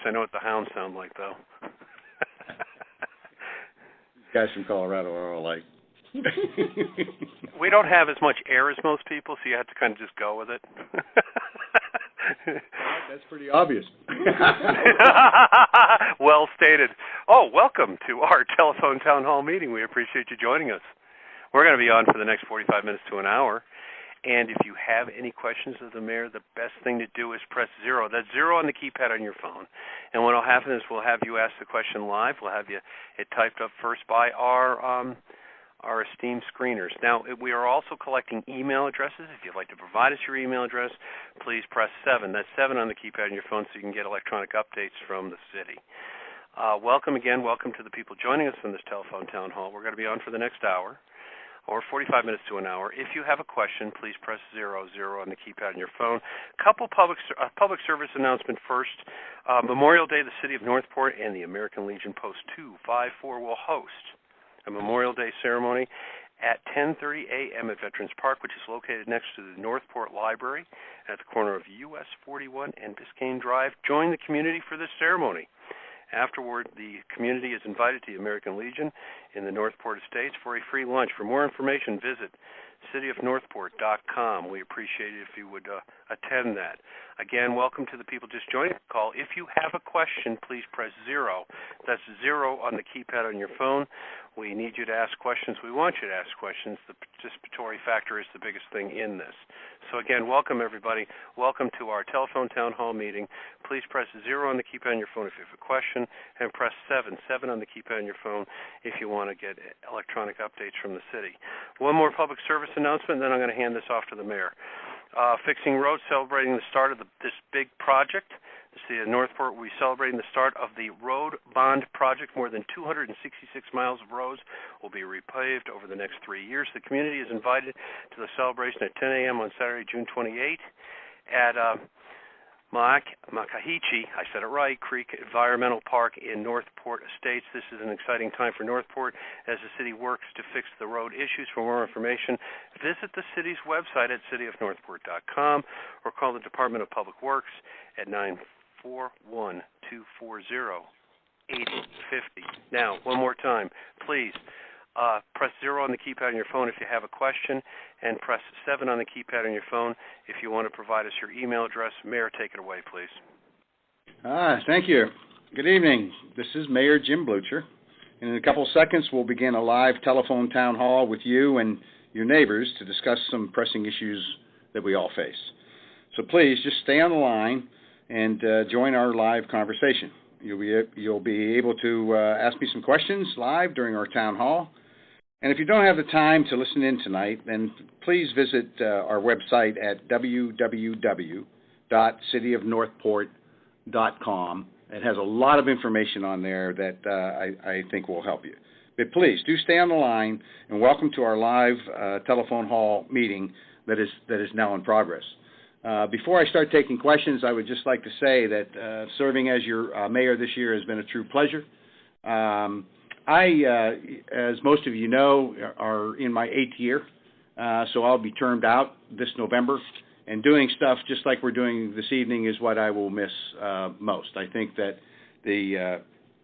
I know what the hounds sound like, though. Guys from Colorado are all like... We don't have as much air as most people, so you have to kind of just go with it. That's pretty obvious. Well stated. Oh, welcome to our telephone town hall meeting. We appreciate you joining us. We're going to be on for the next 45 minutes to an hour. And if you have any questions of the mayor, the best thing to do is press 0. That's 0 on the keypad on your phone. And what will happen is we'll have you ask the question live. We'll have it typed up first by our esteemed screeners. Now, we are also collecting email addresses. If you'd like to provide us your email address, please press 7. That's 7 on the keypad on your phone so you can get electronic updates from the city. Welcome again. Welcome to the people joining us from this telephone town hall. We're going to be on for the next hour, or 45 minutes to an hour. If you have a question, please press 0 on the keypad on your phone. Couple public service announcement first. Memorial Day, the City of Northport and the American Legion Post 254 will host a Memorial Day ceremony at 10:30 a.m. at Veterans Park, which is located next to the Northport Library at the corner of US 41 and Biscayne Drive. Join the community for this ceremony. Afterward, the community is invited to the American Legion in the Northport Estates for a free lunch. For more information, visit cityofnorthport.com. We appreciate it if you would attend that. Again, welcome to the people just joining the call. If you have a question, please press 0. That's 0 on the keypad on your phone. We need you to ask questions. We want you to ask questions. The participatory factor is the biggest thing in this. So again, welcome everybody. Welcome to our telephone town hall meeting. Please press 0 on the keypad on your phone if you have a question, and press 7 on the keypad on your phone if you want to get electronic updates from the city. One more public service announcement, and then I'm going to hand this off to the mayor. Fixing Roads, celebrating the start of this big project. The City of Northport will be celebrating the start of the Road Bond Project. More than 266 miles of roads will be repaved over the next 3 years. The community is invited to the celebration at 10 a.m. on Saturday, June 28th at Makahichi, I said it right, Creek Environmental Park in Northport Estates. This is an exciting time for Northport as the city works to fix the road issues. For more information, visit the city's website at cityofnorthport.com or call the Department of Public Works at 941-240-8050. Now, one more time, please. Press 0 on the keypad on your phone if you have a question, and press 7 on the keypad on your phone if you want to provide us your email address. Mayor, take it away, please. Thank you. Good evening. This is Mayor Jim Blucher. And in a couple of seconds, we'll begin a live telephone town hall with you and your neighbors to discuss some pressing issues that we all face. So please, just stay on the line and join our live conversation. You'll be able to ask me some questions live during our town hall. And if you don't have the time to listen in tonight, then please visit our website at www.cityofnorthport.com. It has a lot of information on there that I think will help you. But please, do stay on the line, and welcome to our live telephone hall meeting that is now in progress. Before I start taking questions, I would just like to say that serving as your mayor this year has been a true pleasure. I, as most of you know, are in my 8th year, so I'll be termed out this November, and doing stuff just like we're doing this evening is what I will miss most. I think that the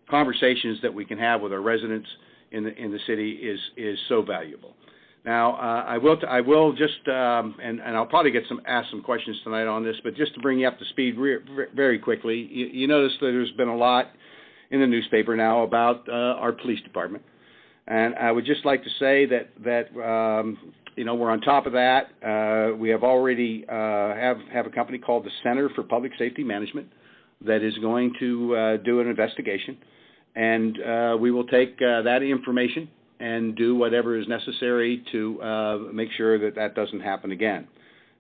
conversations that we can have with our residents in the city is so valuable. Now, I will just, and I'll probably ask some questions tonight on this, but just to bring you up to speed very quickly, you notice that there's been a lot in the newspaper now about our police department, and I would just like to say that we're on top of that. We have already have a company called the Center for Public Safety Management that is going to do an investigation, and we will take that information and do whatever is necessary to make sure that doesn't happen again.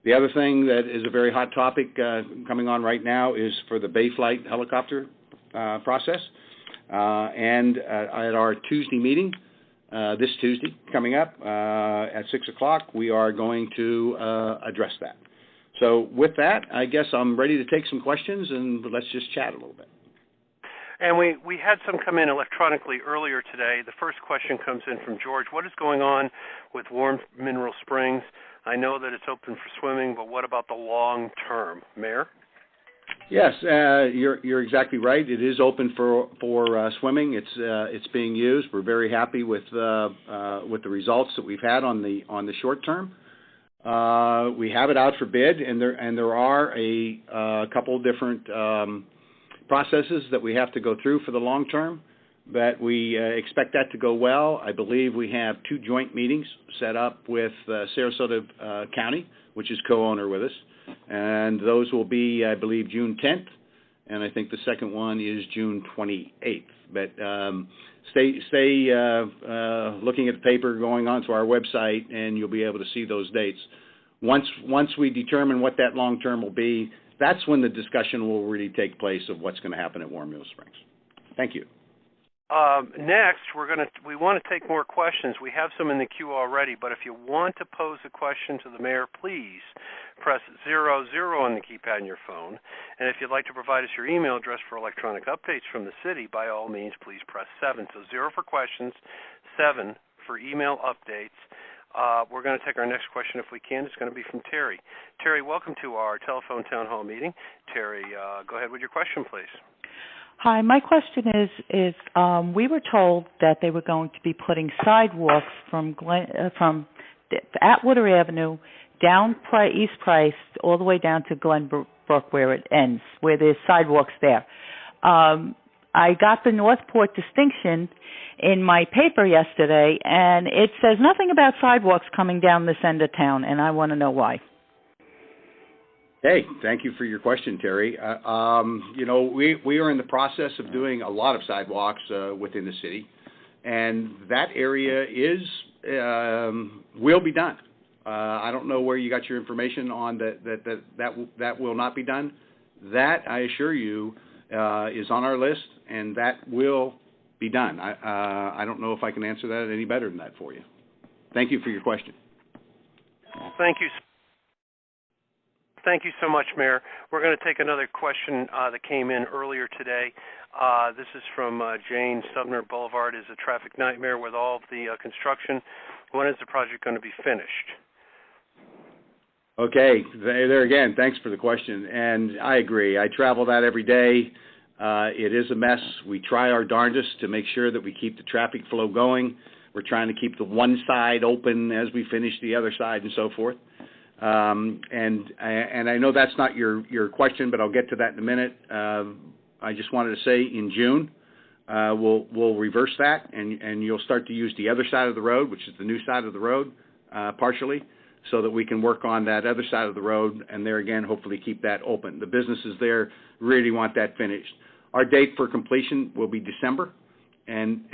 The other thing that is a very hot topic coming on right now is for the Bayflight helicopter process. And at our Tuesday meeting, this Tuesday coming up at 6 o'clock, we are going to address that. So with that, I guess I'm ready to take some questions, and let's just chat a little bit. And we had some come in electronically earlier today. The first question comes in from George. What is going on with Warm Mineral Springs? I know that it's open for swimming, but what about the long term? Mayor? Yes, you're exactly right. It is open for swimming. It's being used. We're very happy with the results that we've had on the short term. We have it out for bid, and there are a couple of different processes that we have to go through for the long term. But we expect that to go well. I believe we have 2 joint meetings set up with Sarasota County, which is co-owner with us. And those will be, I believe, June 10th, and I think the second one is June 28th. But stay looking at the paper, going onto our website, and you'll be able to see those dates. Once we determine what that long term will be, that's when the discussion will really take place of what's going to happen at Warm Mill Springs. Thank you. Next, we want to take more questions. We have some in the queue already, but if you want to pose a question to the mayor, please press 00 on the keypad on your phone. And if you'd like to provide us your email address for electronic updates from the city, by all means, please press 7. So 0 for questions, 7 for email updates. We're going to take our next question if we can. It's going to be from Terry. Terry, welcome to our telephone town hall meeting. Terry, go ahead with your question, please. Hi, my question is we were told that they were going to be putting sidewalks from Atwater Avenue down East Price all the way down to Glenbrook where it ends, where there's sidewalks there. I got the Northport distinction in my paper yesterday, and it says nothing about sidewalks coming down this end of town, and I want to know why. Hey, thank you for your question, Terry. We are in the process of doing a lot of sidewalks within the city, and that area will be done. I don't know where you got your information on that will not be done. That, I assure you, is on our list, and that will be done. I don't know if I can answer that any better than that for you. Thank you for your question. Thank you. Thank you so much, Mayor. We're going to take another question that came in earlier today. This is from Jane. Sumner Boulevard is a traffic nightmare with all of the construction. When is the project going to be finished? Okay, there again, thanks for the question. And I agree. I travel that every day. It is a mess. We try our darndest to make sure that we keep the traffic flow going. We're trying to keep the one side open as we finish the other side and so forth. And I know that's not your question, but I'll get to that in a minute. I just wanted to say in June, we'll reverse that, and you'll start to use the other side of the road, which is the new side of the road, partially, so that we can work on that other side of the road, and there again, hopefully keep that open. The businesses there really want that finished. Our date for completion will be December, and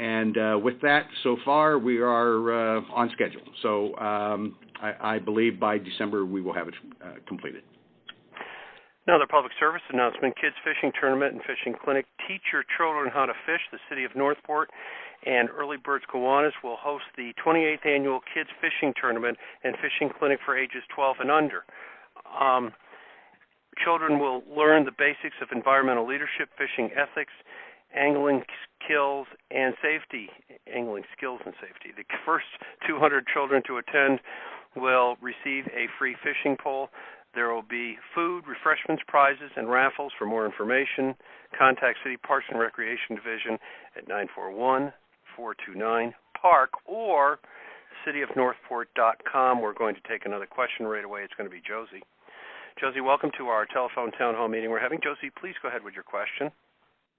with that, so far, we are on schedule. So I believe by December we will have it completed. Another public service announcement, Kids Fishing Tournament and Fishing Clinic. Teach your children how to fish. The City of Northport and Early Birds Kiwanis will host the 28th Annual Kids Fishing Tournament and Fishing Clinic for ages 12 and under. Children will learn the basics of environmental leadership, fishing ethics, angling skills and safety. The first 200 children to attend will receive a free fishing pole. There will be food, refreshments, prizes, and raffles. For more information, contact City Parks and Recreation Division at 941-429-PARK or cityofnorthport.com. We're going to take another question right away. It's going to be Josie. Josie, welcome to our telephone town hall meeting we're having. Josie, please go ahead with your question.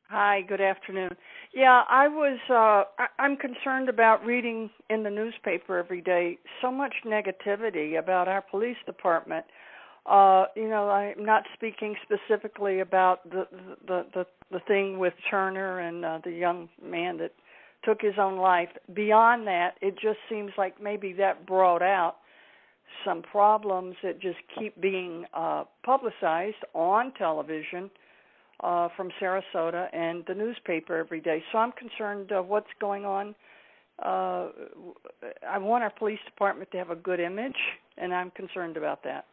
Hi, good afternoon. Yeah, I'm concerned about reading in the newspaper every day so much negativity about our police department. I'm not speaking specifically about the thing with Turner and the young man that took his own life. Beyond that, it just seems like maybe that brought out some problems that just keep being publicized on television from Sarasota and the newspaper every day. So I'm concerned what's going on. I want our police department to have a good image, and I'm concerned about that.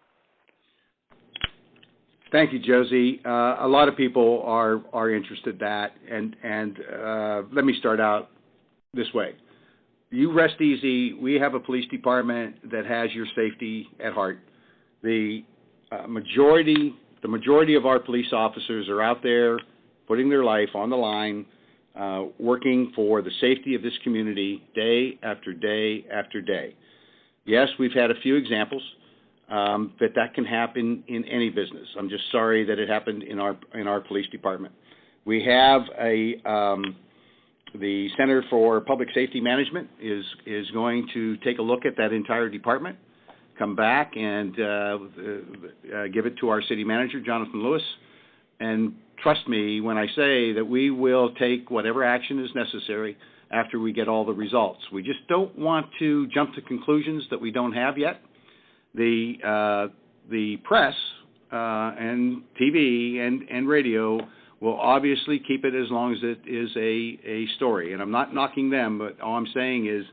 Thank you, Josie. A lot of people are interested in that, and let me start out this way. You rest easy. We have a police department that has your safety at heart. The the majority of our police officers are out there putting their life on the line, working for the safety of this community day after day after day. Yes, we've had a few examples, but that can happen in any business. I'm just sorry that it happened in our police department. We have the Center for Public Safety Management is going to take a look at that entire department, come back and give it to our city manager, Jonathan Lewis, and trust me when I say that we will take whatever action is necessary after we get all the results. We just don't want to jump to conclusions that we don't have yet. The press and TV and radio will obviously keep it as long as it is a story. And I'm not knocking them, but all I'm saying is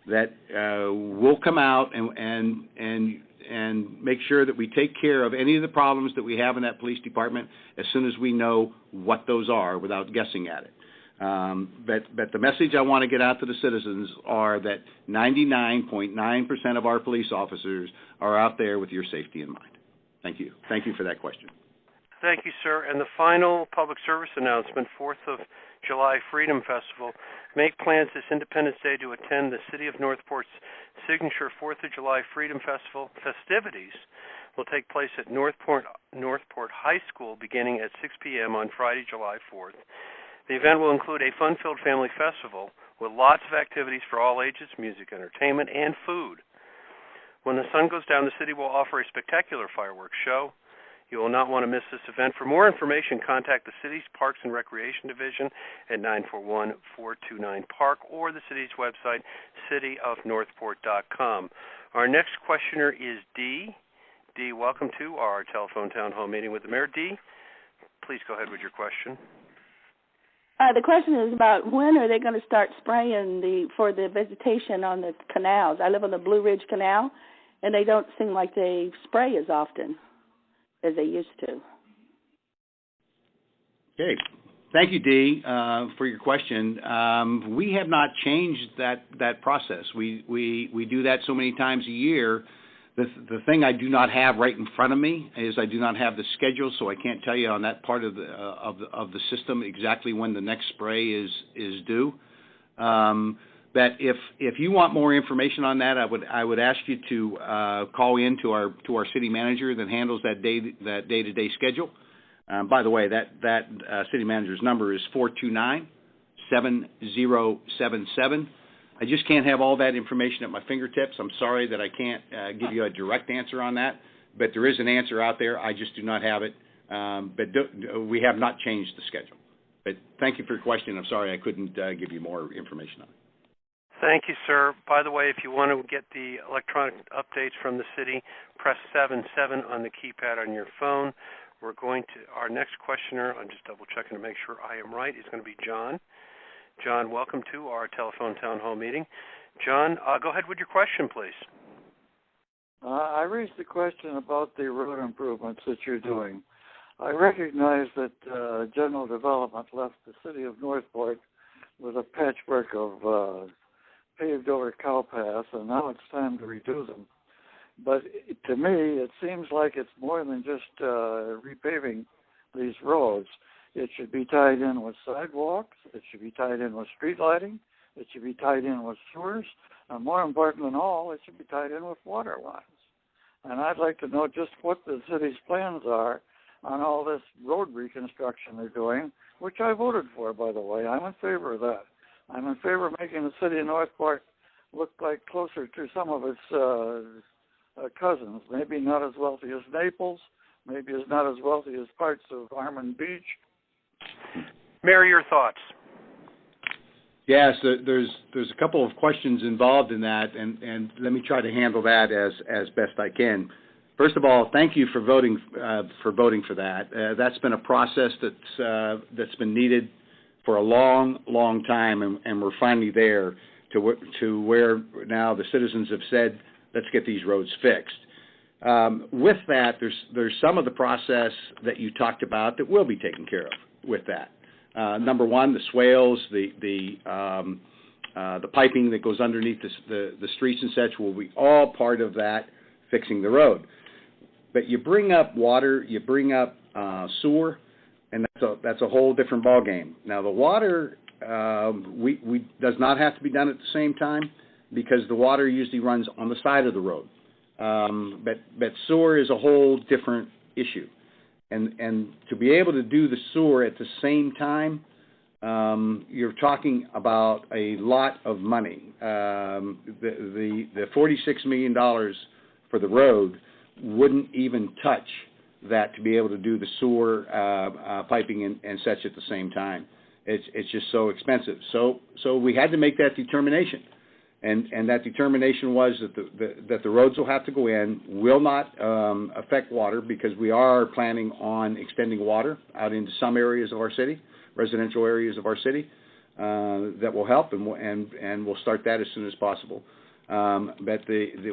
that we'll come out and make sure that we take care of any of the problems that we have in that police department as soon as we know what those are without guessing at it. But the message I want to get out to the citizens are that 99.9% of our police officers are out there with your safety in mind. Thank you. Thank you for that question. Thank you, sir. And the final public service announcement, 4th of July Freedom Festival. Make plans this Independence Day to attend the City of Northport's signature 4th of July Freedom Festival festivities. Will take place at Northport High School beginning at 6 p.m. on Friday, July 4th. The event will include a fun-filled family festival with lots of activities for all ages, music, entertainment, and food. When the sun goes down, the city will offer a spectacular fireworks show. You will not want to miss this event. For more information, contact the city's Parks and Recreation Division at 941-429-PARK or the city's website, cityofnorthport.com. Our next questioner is Dee. Dee, welcome to our telephone town hall meeting with the mayor. Dee, please go ahead with your question. The question is about when are they going to start spraying for the vegetation on the canals. I live on the Blue Ridge Canal, and they don't seem like they spray as often as they used to. Okay. Thank you, Dee, for your question. We have not changed that process. We do that so many times a year. The thing I do not have right in front of me is I do not have the schedule, so I can't tell you on that part of the system exactly when the next spray is due. But if you want more information on that, I would ask you to call in to our city manager that handles that day-to-day schedule. By the way, that city manager's number is 429-7077. I just can't have all that information at my fingertips. I'm sorry that I can't give you a direct answer on that, but there is an answer out there. I just do not have it. But we have not changed the schedule. But thank you for your question. I'm sorry I couldn't give you more information on it. Thank you, sir. By the way, if you want to get the electronic updates from the city, press 77 on the keypad on your phone. We're going to our next questioner. I'm just double checking to make sure I am right. Is going to be John. John, welcome to our telephone town hall meeting. John, go ahead with your question, please. I raised the question about the road improvements that you're doing. I recognize that General Development left the city of Northport with a patchwork of paved over cow paths, and now it's time to redo them. But to me, it seems like it's more than just repaving these roads. It should be tied in with sidewalks. It should be tied in with street lighting. It should be tied in with sewers. And more important than all, it should be tied in with water lines. And I'd like to know just what the city's plans are on all this road reconstruction they're doing, which I voted for, by the way. I'm in favor of that. I'm in favor of making the city of Northport look like closer to some of its cousins, maybe not as wealthy as Naples, maybe is not as wealthy as parts of Harmon Beach. Mayor, your thoughts? Yes, there's a couple of questions involved in that, and let me try to handle that as best I can. First of all, thank you for voting for that. That's been a process that's been needed for a long time, and we're finally there to where now the citizens have said, let's get these roads fixed. With that, there's some of the process that you talked about that will be taken care of with that. Number one, the swales, the piping that goes underneath the streets and such will be all part of that fixing the road. But you bring up water, you bring up sewer, and that's a whole different ballgame. Now the water we does not have to be done at the same time because the water usually runs on the side of the road. But sewer is a whole different issue, and to be able to do the sewer at the same time, you're talking about a lot of money. The $46 million for the road wouldn't even touch that to be able to do the sewer piping and such at the same time. It's just so expensive. So we had to make that determination, and that determination was that the roads will have to go in, will not affect water because we are planning on extending water out into some areas of our city, residential areas of our city. That will help, and we'll start that as soon as possible. But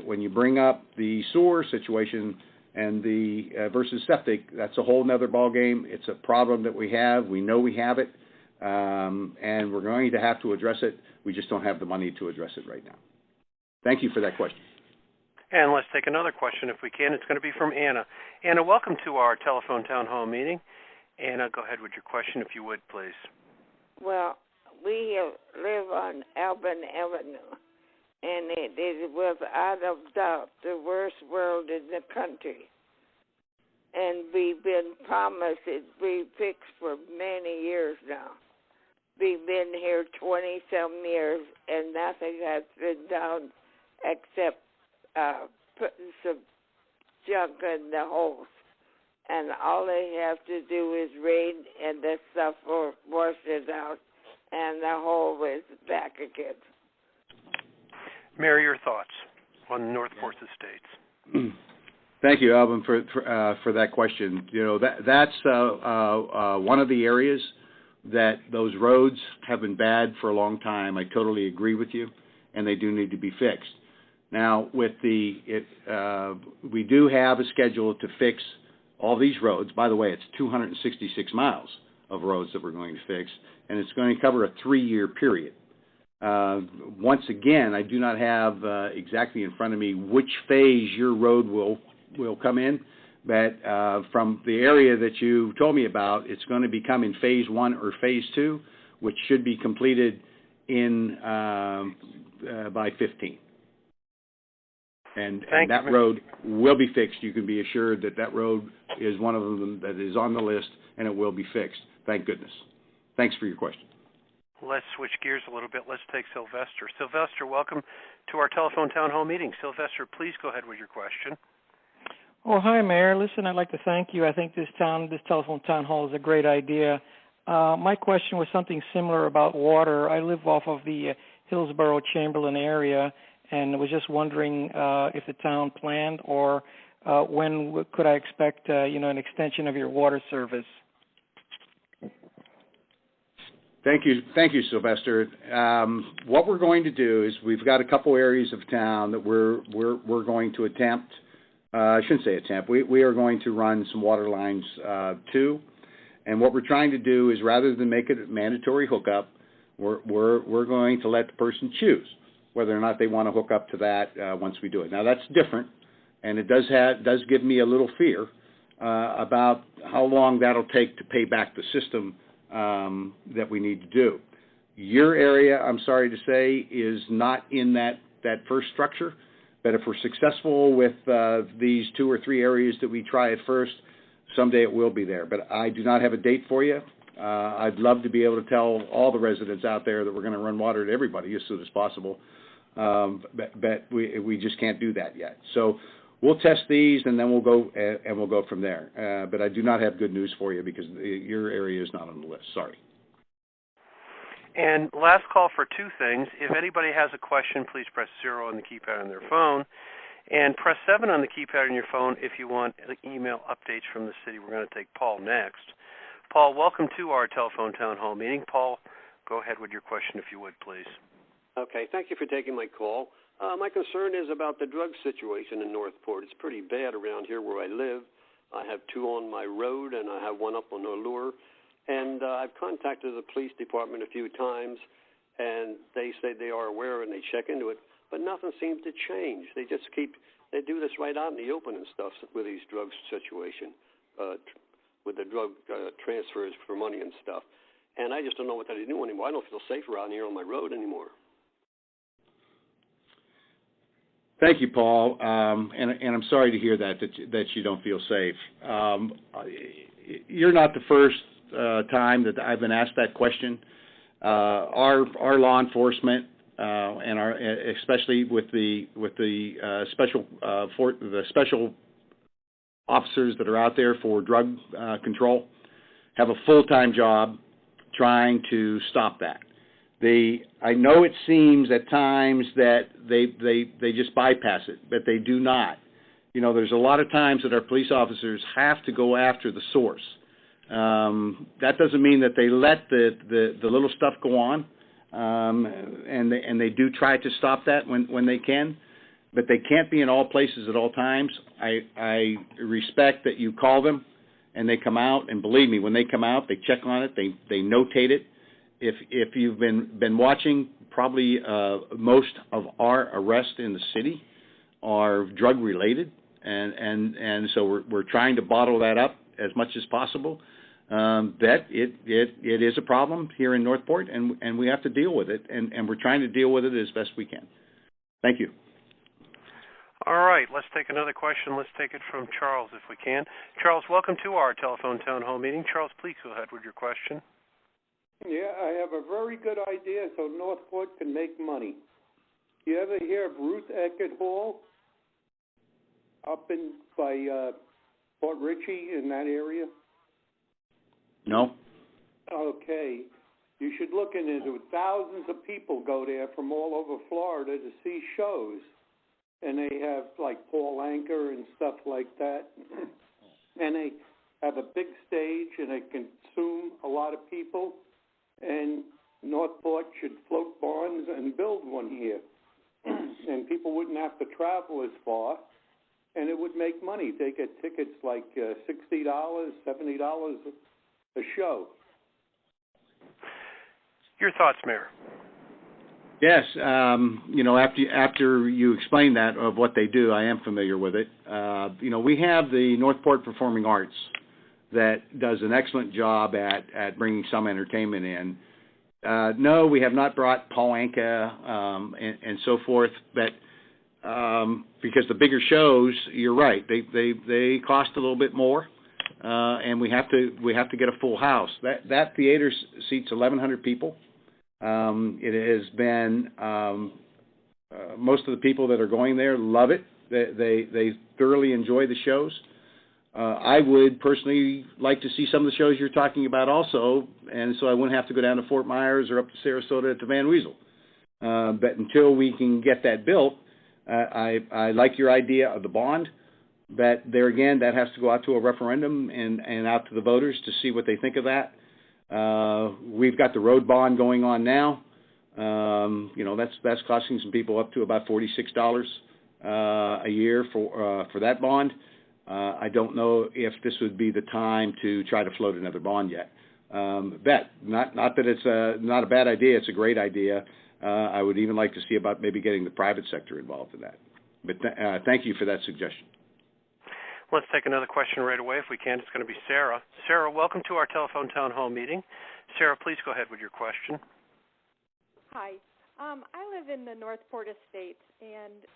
when you bring up the sewer situation and the versus septic, that's a whole nother ballgame. It's a problem that we have. We know we have it, and we're going to have to address it. We just don't have the money to address it right now. Thank you for that question. And let's take another question if we can. It's going to be from Anna. Anna, welcome to our telephone town hall meeting. Anna, go ahead with your question if you would, please. Well, we live on Albin Avenue, and it was out of doubt the worst road in the country. And we've been promised it be fixed for many years now. We've been here 20-some years, and nothing has been done except putting some junk in the holes. And all they have to do is rain, and the stuff will wash it out, and the hole is back again. Mary, your thoughts on Northport Estates? Thank you, Alvin, for that question. You know, that's one of the areas that those roads have been bad for a long time. I totally agree with you, and they do need to be fixed. Now, with we do have a schedule to fix all these roads. By the way, it's 266 miles of roads that we're going to fix, and it's going to cover a 3-year period. Once again, I do not have exactly in front of me which phase your road will come in, but from the area that you told me about, it's going to become in phase 1 or phase 2, which should be completed in by 15. And that road will be fixed. You can be assured that road is one of them that is on the list, and it will be fixed. Thank goodness. Thanks for your question. Let's switch gears a little bit. Let's take Sylvester. Sylvester, welcome to our telephone town hall meeting. Sylvester, please go ahead with your question. Oh, hi, Mayor. Listen, I'd like to thank you. I think this telephone town hall is a great idea. My question was something similar about water. I live off of the Hillsborough-Chamberlain area, and was just wondering if the town planned or when could I expect, an extension of your water service? Thank you, Sylvester. What we're going to do is we've got a couple areas of town that we're going to attempt. I shouldn't say attempt. We are going to run some water lines to, and what we're trying to do is rather than make it a mandatory hookup, we're going to let the person choose whether or not they want to hook up to that once we do it. Now that's different, and it does give me a little fear about how long that'll take to pay back the system that we need to do. Your area, I'm sorry to say, is not in that first structure, but if we're successful with these 2 or 3 areas that we try at first, someday it will be there. But I do not have a date for you. I'd love to be able to tell all the residents out there that we're going to run water to everybody as soon as possible, but we just can't do that yet. So we'll test these, and then we'll go from there. But I do not have good news for you because your area is not on the list. Sorry. And last call for 2 things. If anybody has a question, please press 0 on the keypad on their phone, and press 7 on the keypad on your phone if you want email updates from the city. We're going to take Paul next. Paul, welcome to our telephone town hall meeting. Paul, go ahead with your question if you would, please. Okay, thank you for taking my call. My concern is about the drug situation in Northport. It's pretty bad around here where I live. I have 2 on my road, and I have 1 up on Allure. And I've contacted the police department a few times, and they say they are aware and they check into it, but nothing seems to change. They just they do this right out in the open and stuff with these drugs situation. with the drug transfers for money and stuff. And I just don't know what to do anymore. I don't feel safe around here on my road anymore. Thank you, Paul. And I'm sorry to hear that you don't feel safe. You're not the first time that I've been asked that question. Our law enforcement and especially with the special officers that are out there for drug control have a full-time job trying to stop that. I know it seems at times that they just bypass it, but they do not. You know, there's a lot of times that our police officers have to go after the source. That doesn't mean that they let the little stuff go on, and they do try to stop that when they can, but they can't be in all places at all times. I respect that you call them and they come out, and believe me, when they come out, they check on it, they notate it. If you've been watching, probably most of our arrests in the city are drug related, and so we're trying to bottle that up as much as possible. That it is a problem here in Northport, and we have to deal with it, and we're trying to deal with it as best we can. Thank you. All right, let's take another question. Let's take it from Charles if we can. Charles, welcome to our telephone town hall meeting. Charles, please go ahead with your question. Yeah, I have a very good idea so Northport can make money. You ever hear of Ruth Eckert Hall up by Port Richey in that area? No. Okay. You should look into it. Thousands of people go there from all over Florida to see shows. And they have like Paul Anka and stuff like that. And they have a big stage and they consume a lot of people. And Northport should float bonds and build one here. And people wouldn't have to travel as far. And it would make money. They get tickets like $60, $70 a show. Your thoughts, Mayor? Yes, you know, after you explain that of what they do, I am familiar with it. You know, we have the Northport Performing Arts that does an excellent job at bringing some entertainment in. No, we have not brought Paul Anka and so forth, but because the bigger shows, you're right, they cost a little bit more, and we have to get a full house. That theater seats 1,100 people. It has been most of the people that are going there love it. They thoroughly enjoy the shows. I would personally like to see some of the shows you're talking about also, and so I wouldn't have to go down to Fort Myers or up to Sarasota to Van Wezel. But until we can get that built, I like your idea of the bond. But there again, that has to go out to a referendum and out to the voters to see what they think of that. We've got the road bond going on now. You know, that's costing some people up to about $46 a year for that bond. I don't know if this would be the time to try to float another bond yet. Not that it's not a bad idea. It's a great idea. I would even like to see about maybe getting the private sector involved in that. But thank you for that suggestion. Let's take another question right away if we can. It's going to be Sarah. Sarah, welcome to our telephone town hall meeting. Sarah, please go ahead with your question. Hi. I live in the Northport Estates, and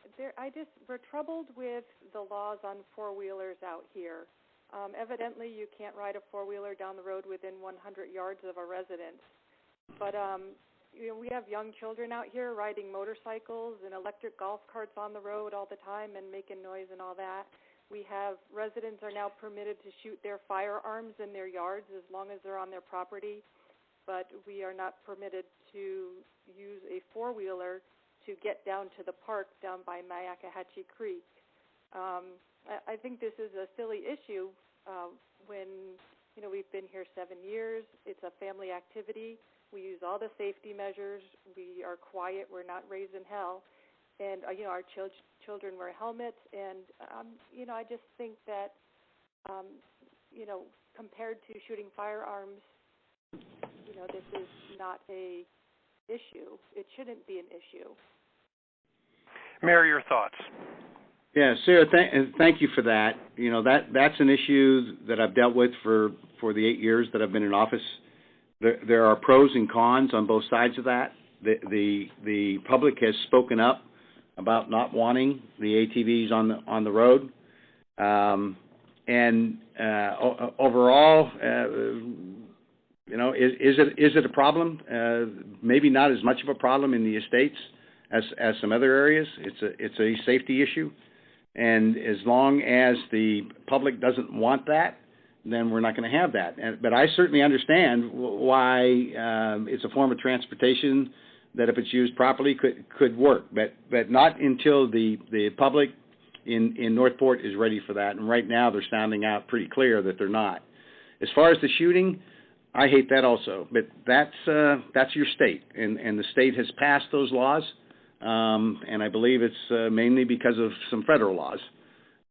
we're troubled with the laws on four-wheelers out here. Evidently, you can't ride a four-wheeler down the road within 100 yards of a residence. But you know, we have young children out here riding motorcycles and electric golf carts on the road all the time and making noise and all that. We have residents are now permitted to shoot their firearms in their yards as long as they're on their property, but we are not permitted to use a four-wheeler to get down to the park down by Myakkahatchee Creek. I think this is a silly issue when, you know, we've been here 7 years. It's a family activity. We use all the safety measures. We are quiet. We're not raising hell. And, you know, our children wear helmets. And, you know, I just think that, you know, compared to shooting firearms, you know, this is not a issue. It shouldn't be an issue. Mayor, your thoughts? Yeah, Sarah, thank you for that. You know, that's an issue that I've dealt with for the 8 years that I've been in office. There are pros and cons on both sides of that. The public has spoken up about not wanting the ATVs on the road, and overall, you know, is it a problem? Maybe not as much of a problem in the estates as some other areas. It's a safety issue. And as long as the public doesn't want that, then we're not going to have that. But I certainly understand why it's a form of transportation that, if it's used properly, could work. But not until the public in Northport is ready for that. And right now they're sounding out pretty clear that they're not. As far as the shooting, I hate that also. But that's your state, and the state has passed those laws. And I believe it's mainly because of some federal laws.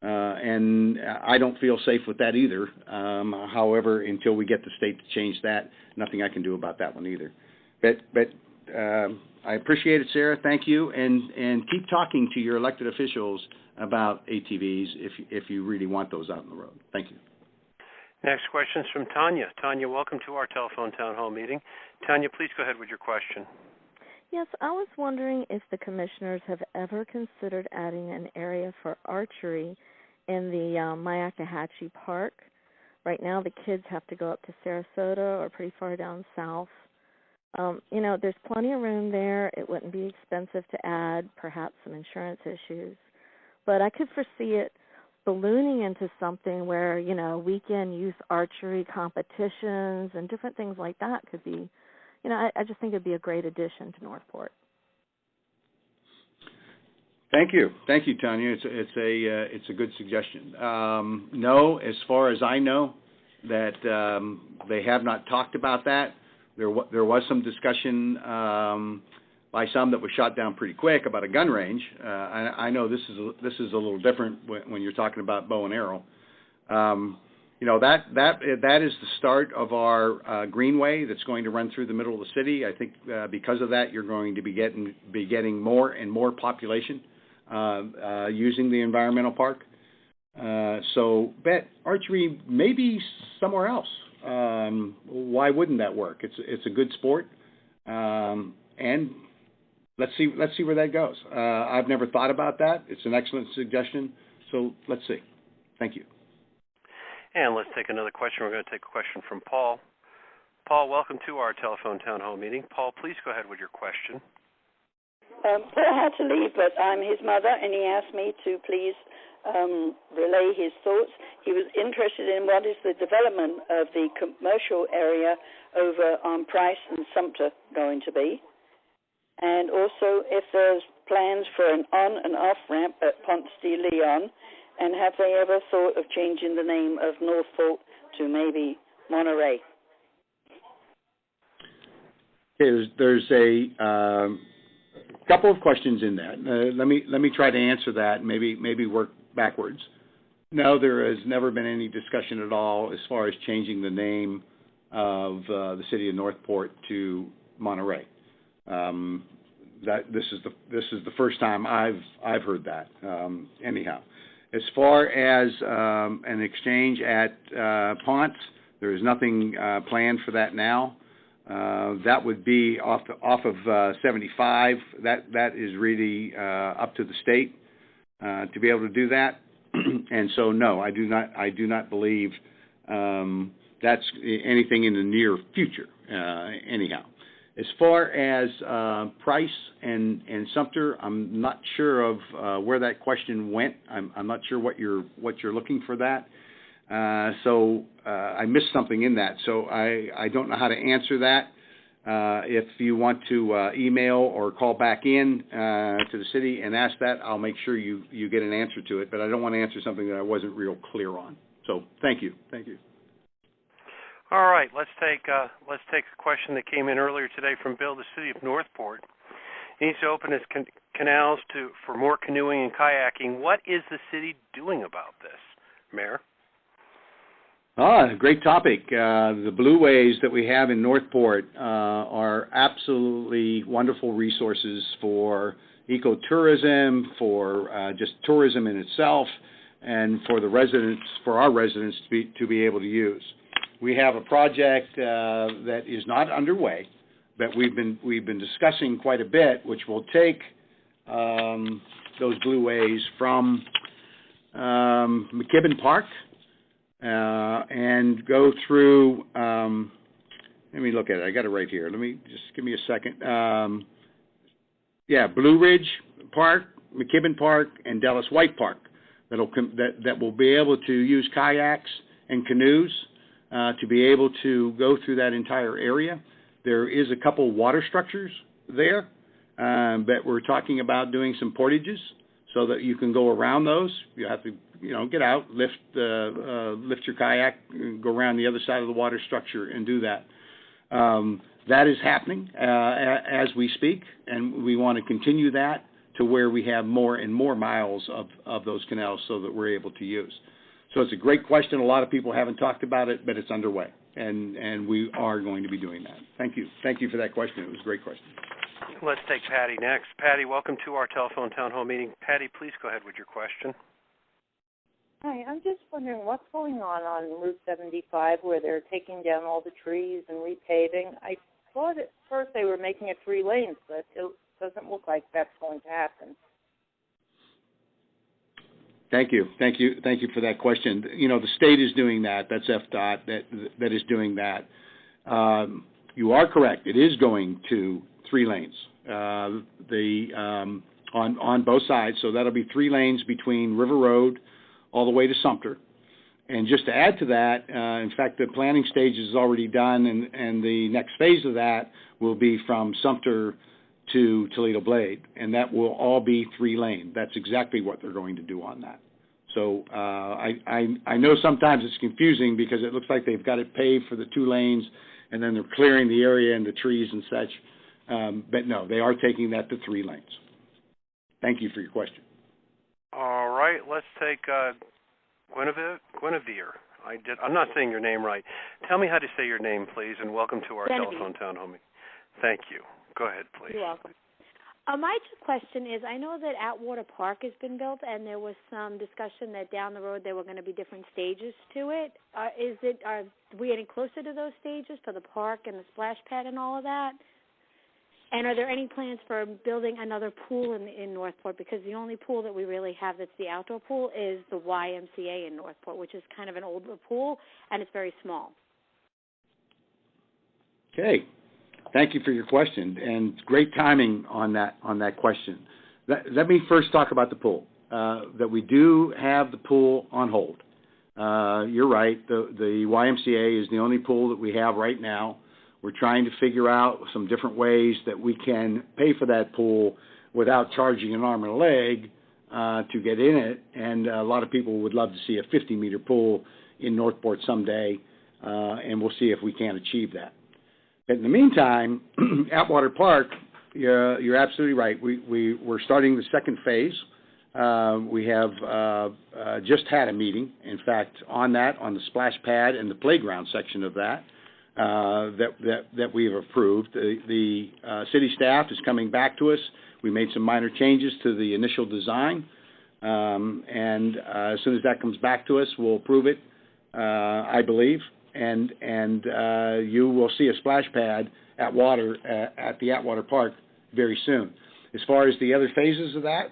And I don't feel safe with that either. However, until we get the state to change that, nothing I can do about that one either. But I appreciate it, Sarah. Thank you. And keep talking to your elected officials about ATVs if you really want those out on the road. Thank you. Next question is from Tanya. Tanya, welcome to our telephone town hall meeting. Tanya, please go ahead with your question. Yes, I was wondering if the commissioners have ever considered adding an area for archery in the Myakkahatchee Park. Right now the kids have to go up to Sarasota or pretty far down south. You know, there's plenty of room there. It wouldn't be expensive to add, perhaps some insurance issues. But I could foresee it ballooning into something where, you know, weekend youth archery competitions and different things like that could be. You know, I just think it'd be a great addition to Northport. Thank you, Tanya. It's a good suggestion. No, as far as I know, that they have not talked about that. There was some discussion by some that was shot down pretty quick about a gun range. I know this is a little different when you're talking about bow and arrow. You know, that is the start of our greenway that's going to run through the middle of the city. I think because of that, you're going to be getting more and more population using the environmental park. So, bet archery maybe somewhere else. Why wouldn't that work? It's a good sport, and let's see where that goes. I've never thought about that. It's an excellent suggestion. So let's see. Thank you. And let's take another question. We're going to take a question from Paul. Paul, welcome to our telephone town hall meeting. Paul, please go ahead with your question. Paul had to leave, but I'm his mother, and he asked me to please relay his thoughts. He was interested in what is the development of the commercial area over on Price and Sumter going to be, and also if there's plans for an on and off ramp at Ponce de Leon. And have they ever thought of changing the name of Norfolk to maybe Monterey? Okay, there's a couple of questions in that. Let me try to answer that and maybe work backwards. No, there has never been any discussion at all as far as changing the name of the city of Northport to Monterey. This is the first time I've heard that. Anyhow. As far as an exchange at Ponce, there is nothing planned for that now. That would be off of 75. That is really up to the state to be able to do that. And so, no, I do not believe that's anything in the near future. Anyhow. As far as Price and Sumter, I'm not sure of where that question went. I'm not sure what you're looking for that. So I missed something in that. So I don't know how to answer that. If you want to email or call back in to the city and ask that, I'll make sure you get an answer to it. But I don't want to answer something that I wasn't real clear on. So thank you. All right, let's take a question that came in earlier today from Bill. The city of Northport needs to open its canals for more canoeing and kayaking. What is the city doing about this, Mayor? Great topic. The blueways that we have in Northport are absolutely wonderful resources for ecotourism, for just tourism in itself, and for the residents, for our residents to be able to use. We have a project that is not underway, but we've been discussing quite a bit, which will take those blueways from McKibben Park and go through. Let me look at it. I got it right here. Let me just give me a second. Blue Ridge Park, McKibben Park, and Dallas White Park. That will be able to use kayaks and canoes to be able to go through that entire area. There is a couple water structures there, but we're talking about doing some portages so that you can go around those. You have to, get out, lift your kayak, go around the other side of the water structure and do that. That is happening as we speak, and we want to continue that to where we have more and more miles of those canals so that we're able to use. So it's a great question. A lot of people haven't talked about it, but it's underway, and we are going to be doing that. Thank you. Thank you for that question. It was a great question. Let's take Patty next. Patty, welcome to our telephone town hall meeting. Patty, please go ahead with your question. Hi, I'm just wondering what's going on Route 75 where they're taking down all the trees and repaving. I thought at first they were making it 3 lanes, but it doesn't look like that's going to happen. Thank you for that question. The state is doing that. That's FDOT that is doing that. You are correct. It is going to 3 lanes. On both sides. So that'll be 3 lanes between River Road all the way to Sumter. And just to add to that, in fact, the planning stage is already done, and the next phase of that will be from Sumter to Toledo Blade, and that will all be 3 lane. That's exactly what they're going to do on that. So I know sometimes it's confusing because it looks like they've got it paved for the 2 lanes, and then they're clearing the area and the trees and such. But no, they are taking that to 3 lanes. Thank you for your question. All right, let's take Guinevere. I'm not saying your name right. Tell me how to say your name, please, and welcome to our telephone town hall meeting. Thank you. Go ahead, please. You're welcome. My question is, I know that Atwater Park has been built, and there was some discussion that down the road there were going to be different stages to it. Are we getting closer to those stages for the park and the splash pad and all of that? And are there any plans for building another pool in Northport? Because the only pool that we really have that's the outdoor pool is the YMCA in Northport, which is kind of an older pool, and it's very small. Okay. Thank you for your question, and great timing on that question. Let me first talk about the pool. That we do have the pool on hold. You're right. The YMCA is the only pool that we have right now. We're trying to figure out some different ways that we can pay for that pool without charging an arm and a leg to get in it. And a lot of people would love to see a 50-meter pool in Northport someday, and we'll see if we can achieve that. But in the meantime, Atwater Park, you're absolutely right. We're starting the second phase. We have just had a meeting, in fact, on the splash pad and the playground section of that. That we have approved. The city staff is coming back to us. We made some minor changes to the initial design, and as soon as that comes back to us, we'll approve it, I believe, and you will see a splash pad at the Atwater Park very soon. As far as the other phases of that,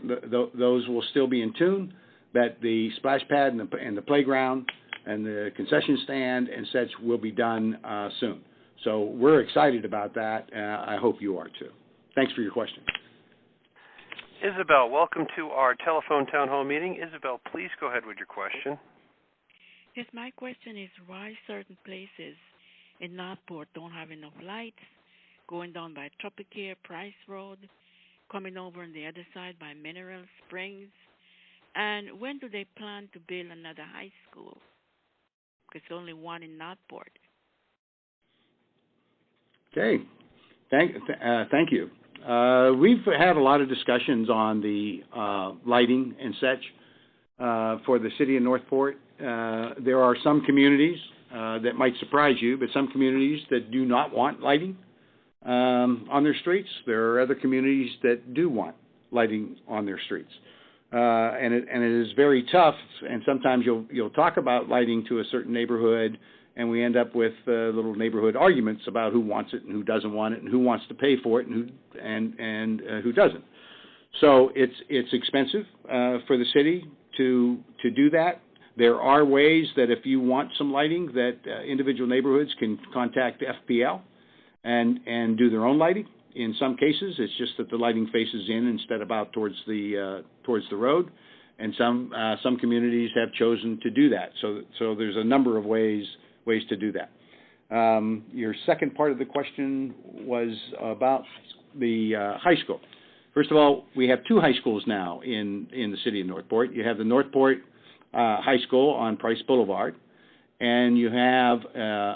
those will still be in tune, but the splash pad and the playground and the concession stand and such will be done soon. So we're excited about that. I hope you are too. Thanks for your question. Isabel, welcome to our telephone town hall meeting. Isabel, please go ahead with your question. Yes, my question is why certain places in Northport don't have enough lights, going down by Tropicare, Price Road, coming over on the other side by Mineral Springs, and when do they plan to build another high school? It's only one in Northport. Okay. Thank you. We've had a lot of discussions on the lighting and such. for the city of Northport. There are some communities that might surprise you, but some communities that do not want lighting on their streets. There are other communities that do want lighting on their streets. And it is very tough, and sometimes you'll talk about lighting to a certain neighborhood, and we end up with little neighborhood arguments about who wants it and who doesn't want it, and who wants to pay for it and who doesn't. So it's expensive for the city to do that. There are ways that if you want some lighting, that individual neighborhoods can contact FPL and do their own lighting. In some cases, it's just that the lighting faces in instead of out towards the road, and some communities have chosen to do that. So there's a number of ways to do that. Your second part of the question was about the high school. First of all, we have two high schools now in the city of Northport. You have the Northport High School on Price Boulevard, and you have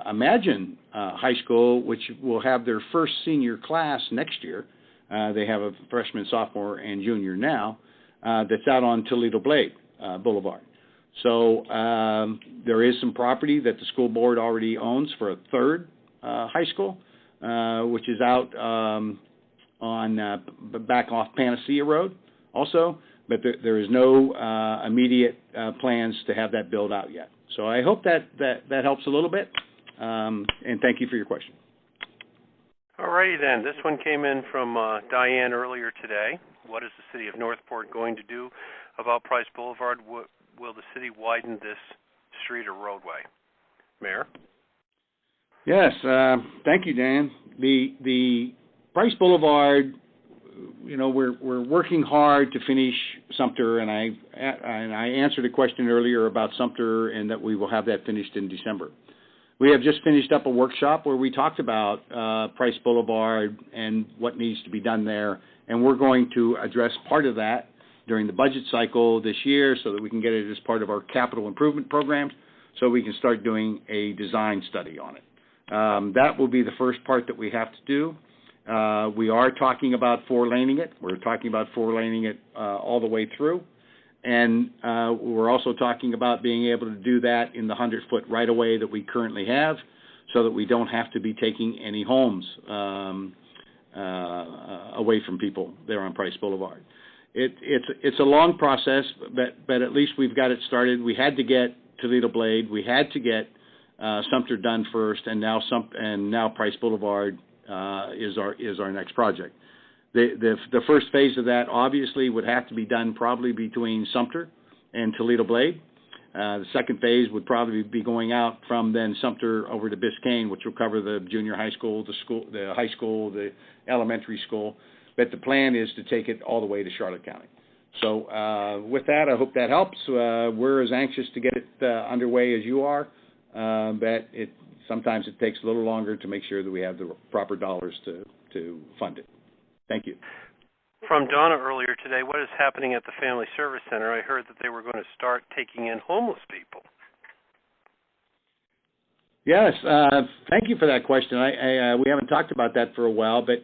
Imagine High School, which will have their first senior class next year. They have a freshman, sophomore, and junior now that's out on Toledo Blade Boulevard. So there is some property that the school board already owns for a third high school, which is out on back off Panacea Road also, but there is no immediate plans to have that built out yet. So I hope that helps a little bit, and thank you for your question. All righty then. This one came in from Diane earlier today. What is the city of Northport going to do about Price Boulevard? Will the city widen this street or roadway? Mayor? Yes, thank you, Dan. The Price Boulevard, you know, we're working hard to finish Sumter, and I answered a question earlier about Sumter and that we will have that finished in December. We have just finished up a workshop where we talked about Price Boulevard and what needs to be done there, and we're going to address part of that during the budget cycle this year so that we can get it as part of our capital improvement programs so we can start doing a design study on it. That will be the first part that we have to do. We are talking about four-laning it. We're talking about four-laning it all the way through. And we're also talking about being able to do that in the 100-foot right-of-way that we currently have so that we don't have to be taking any homes away from people there on Price Boulevard. It's a long process, but at least we've got it started. We had to get Toledo Blade. We had to get Sumter done first, and now Price Boulevard is our next project. The first phase of that obviously would have to be done probably between Sumter and Toledo Blade. The second phase would probably be going out from then Sumter over to Biscayne, which will cover the junior high school, the high school, the elementary school. But the plan is to take it all the way to Charlotte County. So with that, I hope that helps. We're as anxious to get it underway as you are, but sometimes it takes a little longer to make sure that we have the proper dollars to fund it. Thank you. From Donna earlier today, what is happening at the Family Service Center? I heard that they were going to start taking in homeless people. Yes, thank you for that question. We haven't talked about that for a while, but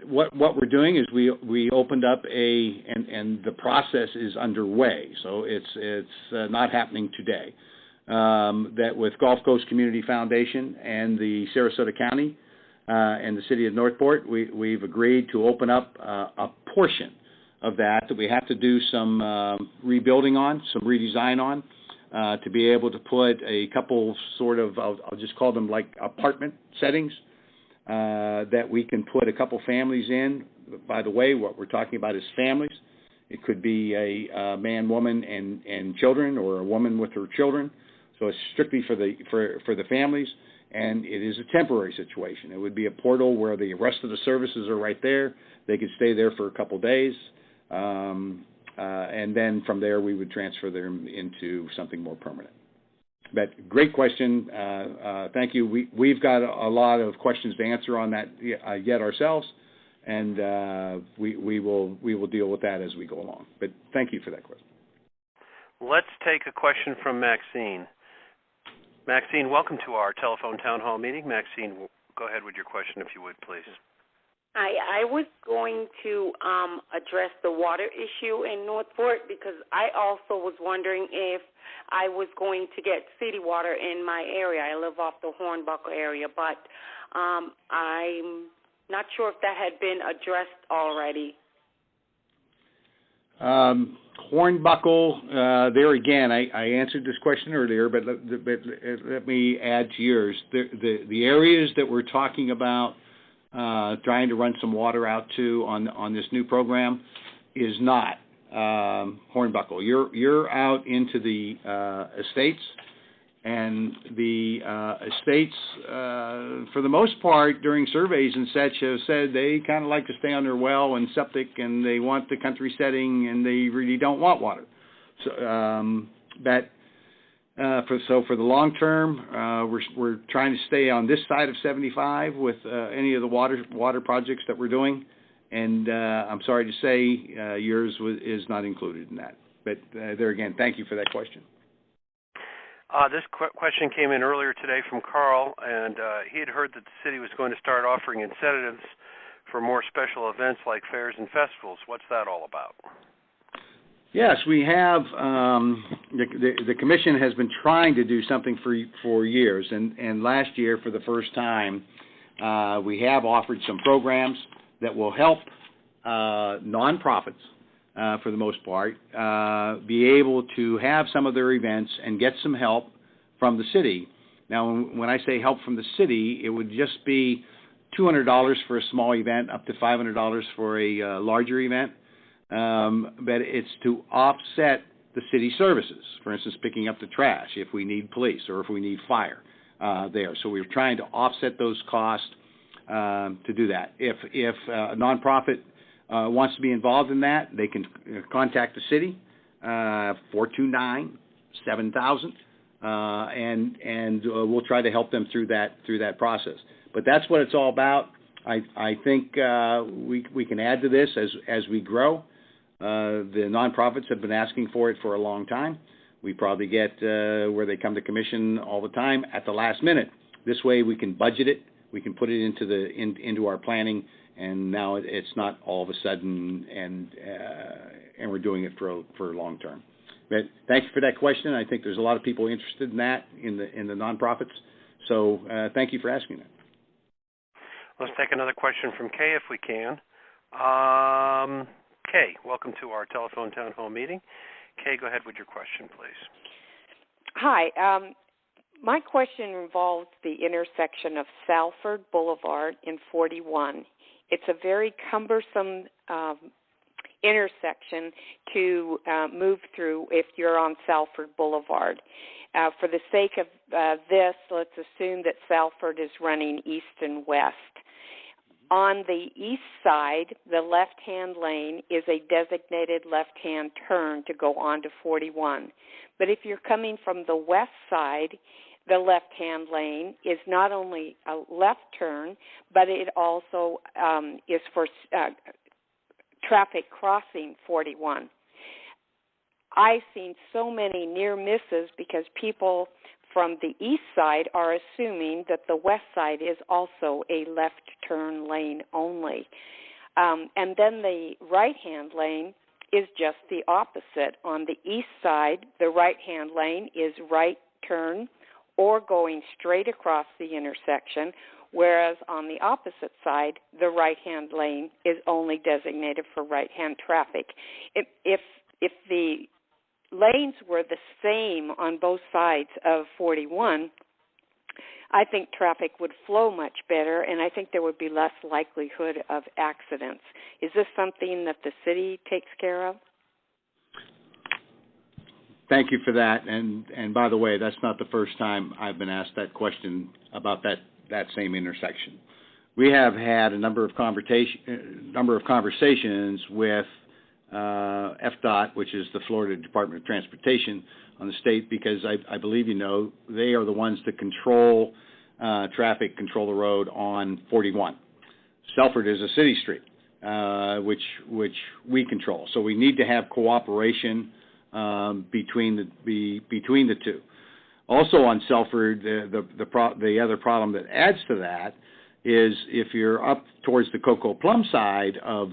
what we're doing is we opened up and the process is underway. So it's not happening today. That with Gulf Coast Community Foundation and the Sarasota County and the city of Northport, we've agreed to open up a portion of that we have to do some rebuilding on, some redesign on, to be able to put a couple sort of, I'll just call them like apartment settings, that we can put a couple families in. By the way, what we're talking about is families. It could be a man, woman, and children, or a woman with her children. So it's strictly for the families, and it is a temporary situation. It would be a portal where the rest of the services are right there. They could stay there for a couple days, and then from there we would transfer them into something more permanent. But great question. Thank you. We've got a lot of questions to answer on that yet ourselves, and we will deal with that as we go along. But thank you for that question. Let's take a question from Maxine. Maxine, welcome to our telephone town hall meeting. Maxine, go ahead with your question if you would, please. I was going to address the water issue in Northport because I also was wondering if I was going to get city water in my area. I live off the Hornbuckle area, but I'm not sure if that had been addressed already. Hornbuckle, there again, I answered this question earlier, but let me add to yours. The areas that we're talking about trying to run some water out to on this new program is not Hornbuckle. You're out into the estates, and the estates, for the most part, during surveys and such, have said they kind of like to stay on their well and septic, and they want the country setting, and they really don't want water. So, for the long term, we're trying to stay on this side of 75 with any of the water projects that we're doing, and I'm sorry to say yours is not included in that. But there again, thank you for that question. This question came in earlier today from Carl, and he had heard that the city was going to start offering incentives for more special events like fairs and festivals. What's that all about? Yes, we have. The commission has been trying to do something for years, and last year, for the first time, we have offered some programs that will help nonprofits, for the most part, be able to have some of their events and get some help from the city. Now, when I say help from the city, it would just be $200 for a small event, up to $500 for a larger event. But it's to offset the city services. For instance, picking up the trash if we need police or if we need fire there. So we're trying to offset those costs to do that. If a nonprofit wants to be involved in that, they can contact the city, 429-7000, and we'll try to help them through that process. But that's what it's all about. I think we can add to this as we grow. The nonprofits have been asking for it for a long time. We probably get where they come to commission all the time at the last minute. This way we can budget it, we can put it into our planning, and now it's not all of a sudden, and we're doing it for long term. But thank you for that question. I think there's a lot of people interested in that in the nonprofits. So thank you for asking that. Let's take another question from Kay if we can. Kay, welcome to our telephone town hall meeting. Kay, go ahead with your question, please. Hi. My question involves the intersection of Salford Boulevard and 41. It's a very cumbersome intersection to move through if you're on Salford Boulevard. For the sake of this, let's assume that Salford is running east and west. On the east side, the left-hand lane is a designated left-hand turn to go on to 41. But if you're coming from the west side, the left-hand lane is not only a left turn, but it also is for traffic crossing 41. I've seen so many near misses because people from the east side are assuming that the west side is also a left turn lane only. And then the right-hand lane is just the opposite. On the east side, the right-hand lane is right turn or going straight across the intersection, whereas on the opposite side, the right-hand lane is only designated for right-hand traffic. If the lanes were the same on both sides of 41, I think traffic would flow much better, and I think there would be less likelihood of accidents. Is this something that the city takes care of? Thank you for that. And by the way, that's not the first time I've been asked that question about that same intersection. We have had a number of conversations with FDOT, which is the Florida Department of Transportation on the state, because I believe they are the ones that control traffic, control the road on 41. Salford is a city street, which we control. So we need to have cooperation between the two. Also on Salford, the other problem that adds to that is if you're up towards the Cocoa Plum side of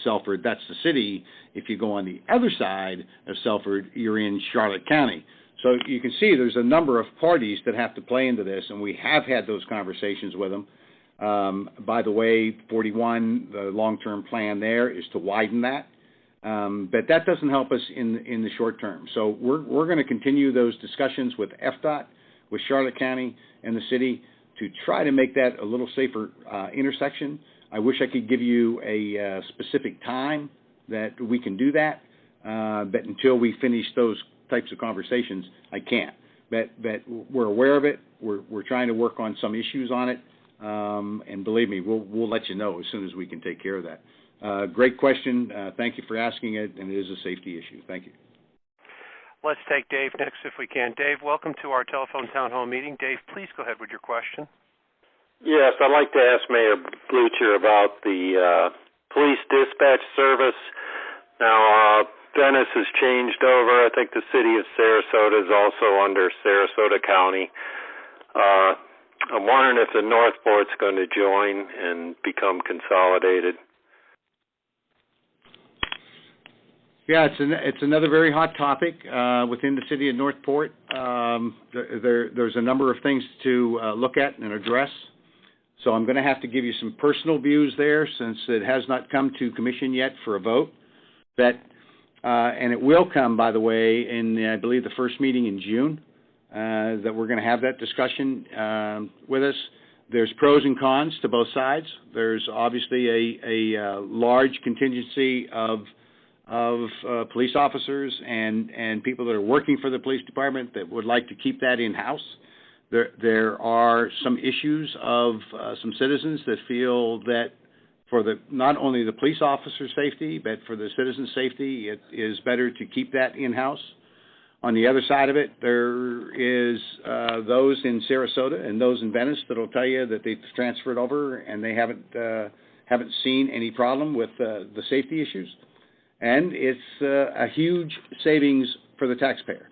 Selford, that's the city. If you go on the other side of Selford, you're in Charlotte County. So you can see there's a number of parties that have to play into this, and we have had those conversations with them. By the way, 41, the long-term plan there is to widen that. But that doesn't help us in the short term. So we're going to continue those discussions with FDOT, with Charlotte County, and the city to try to make that a little safer intersection. I wish I could give you a specific time that we can do that, but until we finish those types of conversations, I can't. But we're aware of it. We're trying to work on some issues on it, and believe me, we'll let you know as soon as we can take care of that. Great question. Thank you for asking it, and it is a safety issue. Thank you. Let's take Dave next if we can. Dave, welcome to our telephone town hall meeting. Dave, please go ahead with your question. Yes, I'd like to ask Mayor Blucher about the police dispatch service. Now, Venice has changed over. I think the city of Sarasota is also under Sarasota County. I'm wondering if the Northport's going to join and become consolidated. Yeah, it's another very hot topic within the city of Northport. There's a number of things to look at and address. So I'm going to have to give you some personal views there, since it has not come to commission yet for a vote. And it will come, by the way, in I believe the first meeting in June that we're going to have that discussion with us. There's pros and cons to both sides. There's obviously a large contingency of police officers and people that are working for the police department that would like to keep that in-house. There are some issues of some citizens that feel that for not only the police officer's safety, but for the citizen's safety, it is better to keep that in-house. On the other side of it, there is those in Sarasota and those in Venice that will tell you that they've transferred over and they haven't seen any problem with the safety issues. And it's a huge savings for the taxpayer.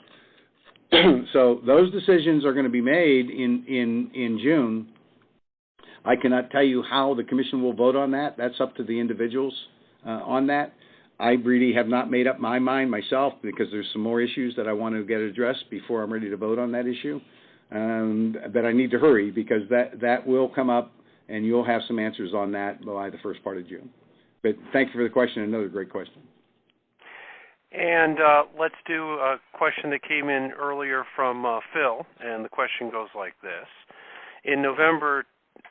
So those decisions are going to be made in June. I cannot tell you how the commission will vote on that. That's up to the individuals on that. I really have not made up my mind myself, because there's some more issues that I want to get addressed before I'm ready to vote on that issue. But I need to hurry, because that will come up, and you'll have some answers on that by the first part of June. But thank you for the question. Another great question. And let's do a question that came in earlier from Phil, and the question goes like this. In November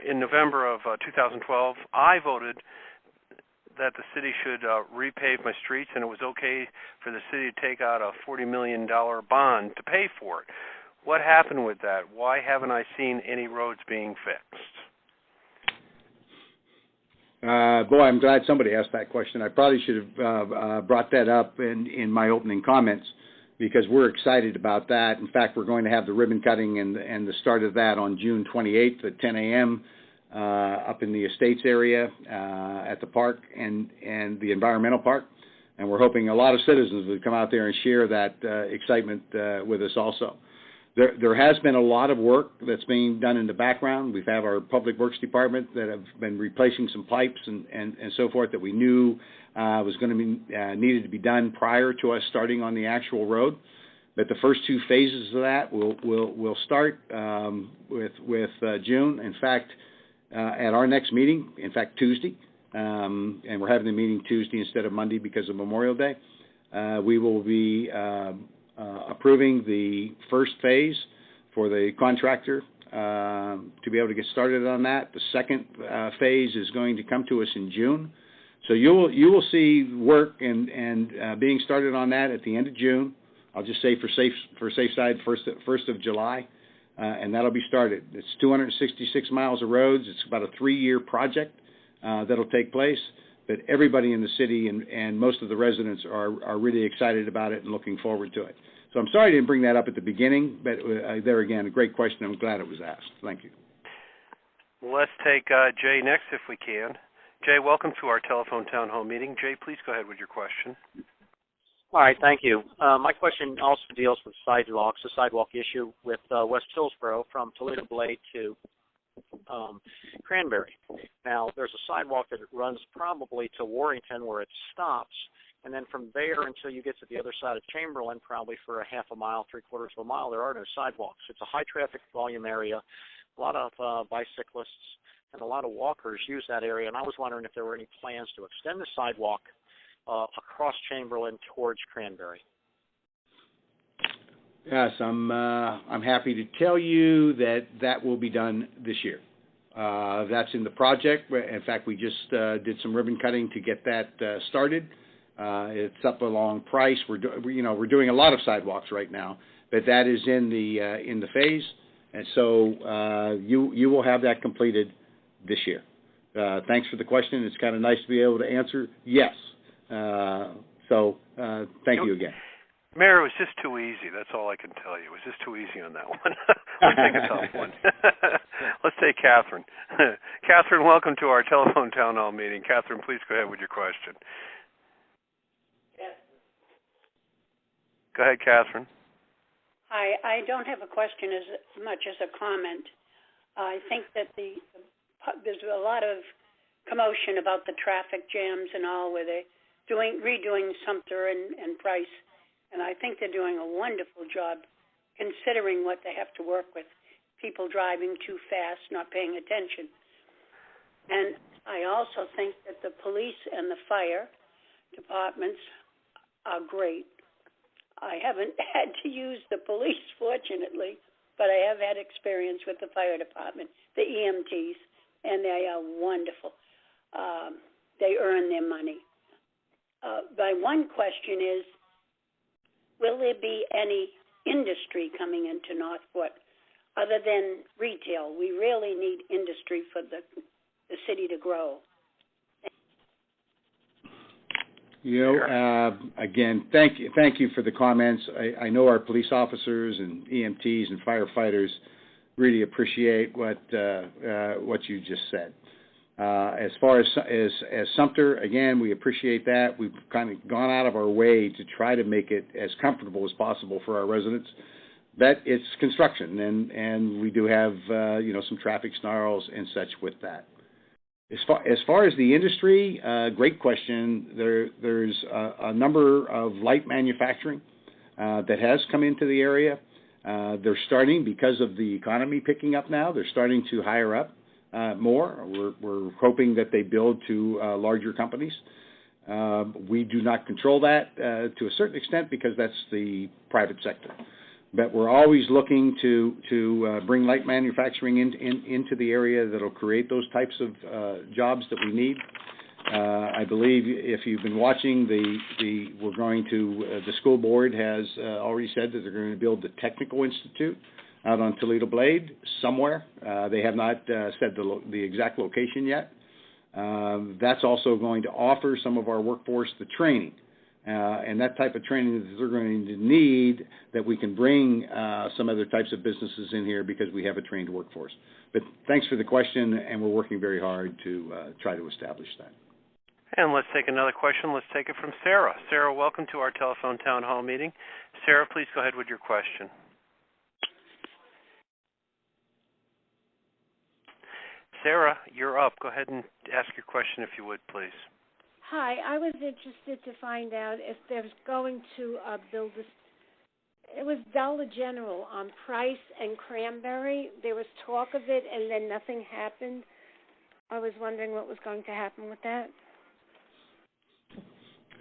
of 2012, I voted that the city should repave my streets, and it was okay for the city to take out a $40 million bond to pay for it. What happened with that? Why haven't I seen any roads being fixed? Boy, I'm glad somebody asked that question. I probably should have brought that up in my opening comments, because we're excited about that. In fact, we're going to have the ribbon cutting and the start of that on June 28th at 10 a.m. Up in the Estates area at the park and the environmental park. And we're hoping a lot of citizens would come out there and share that excitement with us also. There has been a lot of work that's being done in the background. We've had our Public Works Department that have been replacing some pipes and so forth that we knew was going to be needed to be done prior to us starting on the actual road. But the first two phases of that will start with June. In fact, at our next meeting, in fact Tuesday, and we're having the meeting Tuesday instead of Monday because of Memorial Day, we will be approving the first phase for the contractor to be able to get started on that. The second phase is going to come to us in June. So you will see work and being started on that at the end of June. I'll just say for safe side, first of July, and that'll be started. It's 266 miles of roads. It's about a 3-year project that'll take place. But everybody in the city and most of the residents are really excited about it and looking forward to it. So I'm sorry I didn't bring that up at the beginning, but there again, a great question. I'm glad it was asked. Thank you. Let's take Jay next if we can. Jay, welcome to our telephone town hall meeting. Jay, please go ahead with your question. All right, thank you. My question also deals with sidewalks, the sidewalk issue with West Hillsborough from Toledo Blade to Cranberry. Now, there's a sidewalk that runs probably to Warrington where it stops, and then from there until you get to the other side of Chamberlain, probably for a half a mile, three-quarters of a mile, there are no sidewalks. It's a high-traffic volume area. A lot of bicyclists and a lot of walkers use that area, and I was wondering if there were any plans to extend the sidewalk across Chamberlain towards Cranberry. Yes, I'm happy to tell you that will be done this year. That's in the project. In fact, we just did some ribbon cutting to get that started. It's up along Price. We're doing a lot of sidewalks right now, but that is in the phase, and so you will have that completed this year. Thanks for the question. It's kind of nice to be able to answer yes. Thank you again. Mayor, it was just too easy. That's all I can tell you. It was just too easy on that one. Let's take a tough one. Let's take Catherine. Catherine, welcome to our telephone town hall meeting. Catherine, please go ahead with your question. Go ahead, Catherine. Hi. I don't have a question as much as a comment. I think that there's a lot of commotion about the traffic jams and all, where they're redoing Sumter and Price. And I think they're doing a wonderful job considering what they have to work with. People driving too fast, not paying attention. And I also think that the police and the fire departments are great. I haven't had to use the police, fortunately, but I have had experience with the fire department, the EMTs, and they are wonderful. They earn their money. My one question is, will there be any industry coming into Northport other than retail? We really need industry for the city to grow. Again, thank you for the comments. I know our police officers and EMTs and firefighters really appreciate what you just said. As far as Sumter, again, we appreciate that. We've kind of gone out of our way to try to make it as comfortable as possible for our residents. But it's construction, and we do have some traffic snarls and such with that. As far as the industry, great question. There's a number of light manufacturing that has come into the area. They're starting, because of the economy picking up now, they're starting to hire up more. We're hoping that they build to larger companies. We do not control that to a certain extent because that's the private sector. But we're always looking to bring light manufacturing into the area that'll create those types of jobs that we need. I believe if you've been watching, the school board has already said that they're going to build the Technical Institute out on Toledo Blade somewhere. They have not said the exact location yet. That's also going to offer some of our workforce the training. And that type of training that they're going to need, that we can bring some other types of businesses in here because we have a trained workforce. But thanks for the question, and we're working very hard to try to establish that. And let's take another question. Let's take it from Sarah. Sarah, welcome to our telephone town hall meeting. Sarah, please go ahead with your question. Sarah, you're up. Go ahead and ask your question if you would, please. Hi, I was interested to find out if there's going to build this. It was Dollar General on Price and Cranberry. There was talk of it, and then nothing happened. I was wondering what was going to happen with that.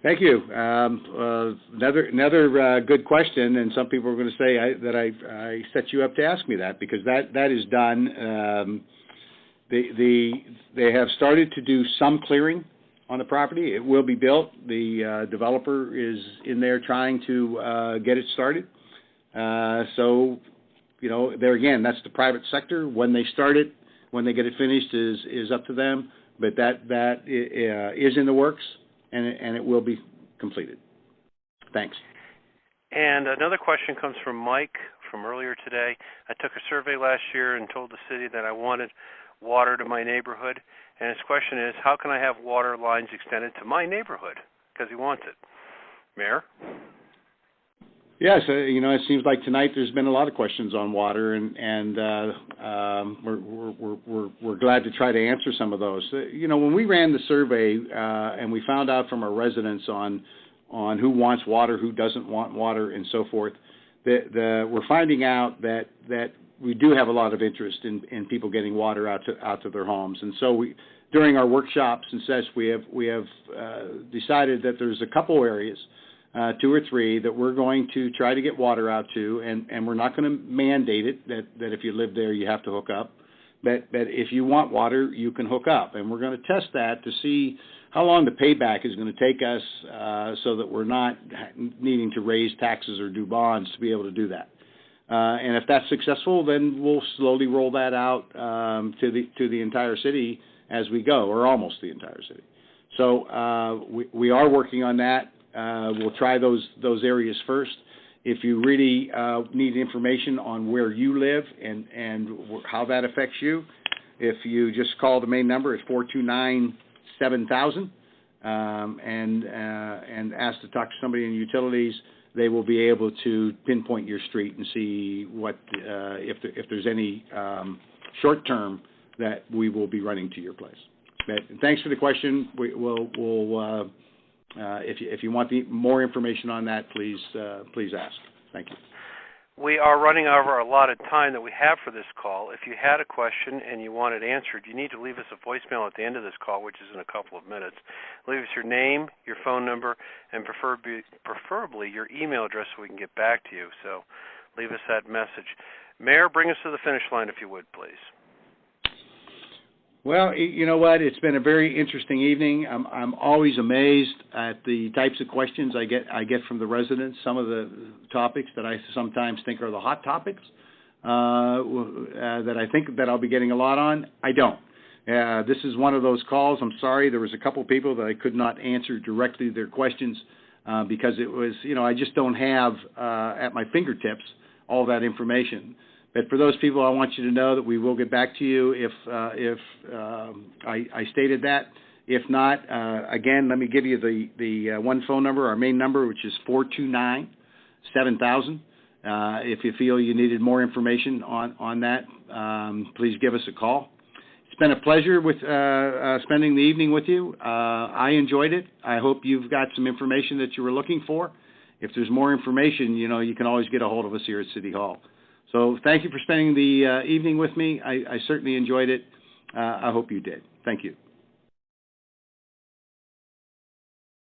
Thank you. Another good question, and some people are going to say that I set you up to ask me that, because that is done. They have started to do some clearing on the property. It will be built. The developer is in there trying to get it started. So, there again, that's the private sector. When they start it, when they get it finished is up to them. But that is in the works, and it will be completed. Thanks. And another question comes from Mike from earlier today. I took a survey last year and told the city that I wanted water to my neighborhood. And his question is, how can I have water lines extended to my neighborhood? Because he wants it. Mayor? Yes, it seems like tonight there's been a lot of questions on water, and we're glad to try to answer some of those. When we ran the survey and we found out from our residents on who wants water, who doesn't want water, and so forth, we're finding out that we do have a lot of interest in people getting water out to their homes, and so during our workshops and such, we have decided that there's a couple areas. 2 or 3 that we're going to try to get water out to, and we're not going to mandate it that if you live there you have to hook up, but if you want water you can hook up, and we're going to test that to see how long the payback is going to take us so that we're not needing to raise taxes or do bonds to be able to do that. And if that's successful, then we'll slowly roll that out to the entire city as we go, or almost the entire city. So we are working on that. We'll try those areas first. If you really need information on where you live and how that affects you, if you just call the main number, it's 429-7000, and ask to talk to somebody in utilities, they will be able to pinpoint your street and see what if there's any short term that we will be running to your place. But thanks for the question. We'll if you want more information on that, please ask. Thank you. We are running over a lot of time that we have for this call. If you had a question and you want it answered, you need to leave us a voicemail at the end of this call, which is in a couple of minutes. Leave us your name, your phone number, and preferably your email address so we can get back to you. So leave us that message. Mayor, bring us to the finish line, if you would, please. Well, you know what? It's been a very interesting evening. I'm always amazed at the types of questions I get from the residents. Some of the topics that I sometimes think are the hot topics that I think that I'll be getting a lot on. I don't. This is one of those calls. I'm sorry. There was a couple people that I could not answer directly their questions because it was, I just don't have at my fingertips all that information. But for those people, I want you to know that we will get back to you if I stated that. If not, again, let me give you the one phone number, our main number, which is 429-7000. If you feel you needed more information on that, please give us a call. It's been a pleasure with spending the evening with you. I enjoyed it. I hope you've got some information that you were looking for. If there's more information, you can always get a hold of us here at City Hall. So thank you for spending the evening with me. I certainly enjoyed it. I hope you did. Thank you.